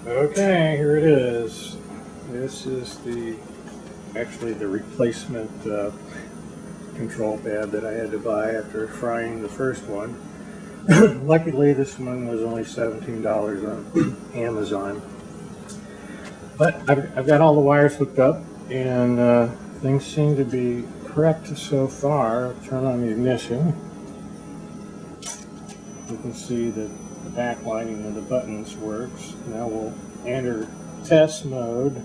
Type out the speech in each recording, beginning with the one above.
Okay, here it is. This is actually the replacement control pad that I had to buy after frying the first one. Luckily, this one was only $17 on Amazon. But I've got all the wires hooked up, and things seem to be correct so far. Turn on the ignition. You can see that the backlighting of the buttons works. Now we'll enter test mode.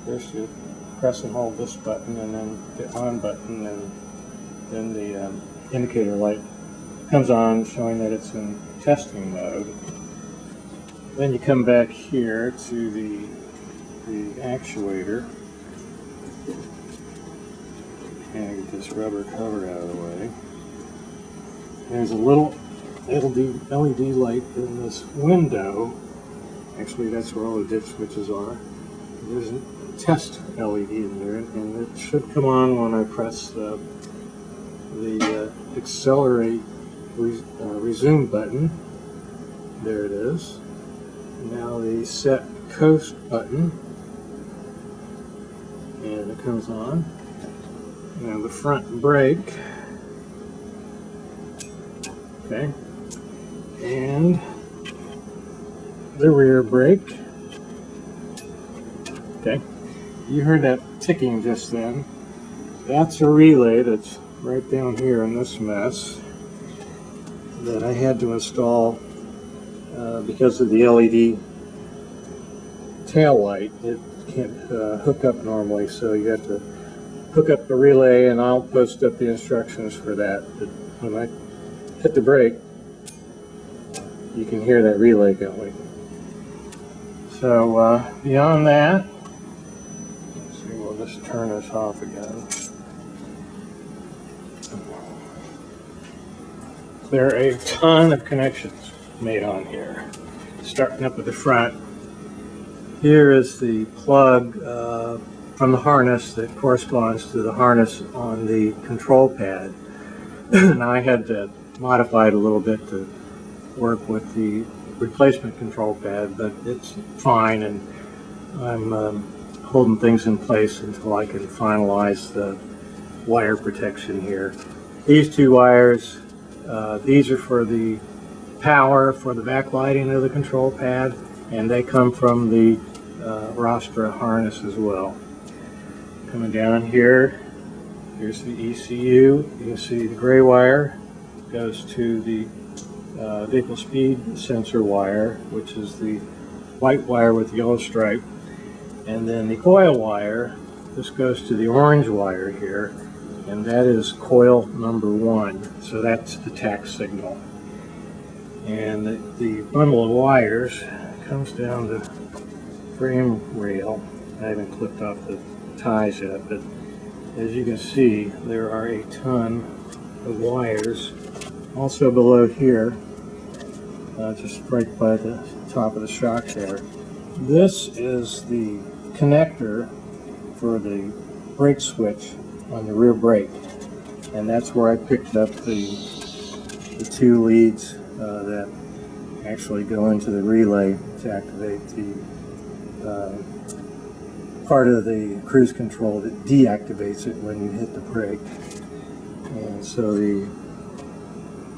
First you press and hold this button and then the on button, and then the indicator light comes on showing that it's in testing mode. Then you come back here to the actuator and get this rubber cover out of the way. There's a little LED light in this window. Actually, that's where all the dip switches are. There's a test LED in there, and it should come on when I press the accelerate resume button. There it is. Now the set coast button, and it comes on. Now the front brake. Okay. And the rear brake. Okay, you heard that ticking just then. That's a relay that's right down here in this mess that I had to install because of the LED tail light. It can't hook up normally, so you have to hook up the relay, and I'll post up the instructions for that. But when I hit the brake, you can hear that relay going. So beyond that, let's see, we'll just turn this off again. There are a ton of connections made on here. Starting up at the front, here is the plug from the harness that corresponds to the harness on the control pad. Now I had to modify it a little bit to work with the replacement control pad, but it's fine, and I'm holding things in place until I can finalize the wire protection here. These two wires, these are for the power for the backlighting of the control pad, and they come from the Rostra harness as well. Coming down here, here's the ECU. You can see the gray wire goes to the vehicle speed sensor wire, which is the white wire with the yellow stripe, and then the coil wire, this goes to the orange wire here, and that is coil number 1, so that's the tax signal. And the bundle of wires comes down the frame rail. I haven't clipped off the ties yet, but as you can see, there are a ton of wires. Also below here, just right by the top of the shock there, this is the connector for the brake switch on the rear brake, and that's where I picked up the two leads that actually go into the relay to activate the part of the cruise control that deactivates it when you hit the brake. And so the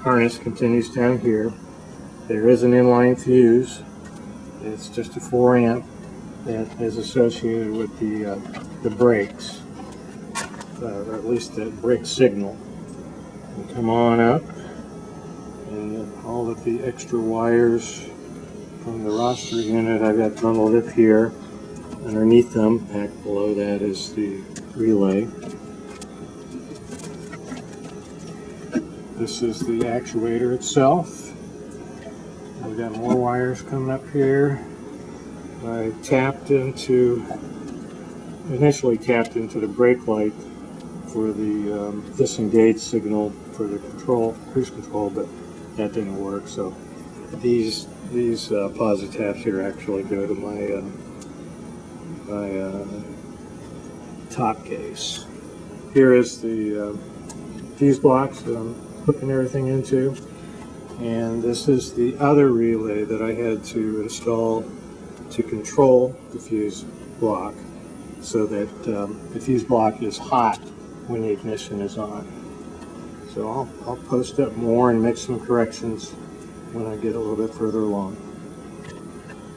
harness continues down here. There is an inline fuse. It's just a 4 amp that is associated with the brakes, or at least the brake signal. And come on up, and all of the extra wires from the Rostra unit I've got bundled up here. Underneath them, back below that, is the relay. This is the actuator itself. We've got more wires coming up here. I initially tapped into the brake light for the disengage signal for the cruise control, but that didn't work. So these posi taps here actually go to my top case. Here is the fuse box that I'm hooking everything into, and this is the other relay that I had to install to control the fuse block so that the fuse block is hot when the ignition is on. So I'll post up more and make some corrections when I get a little bit further along.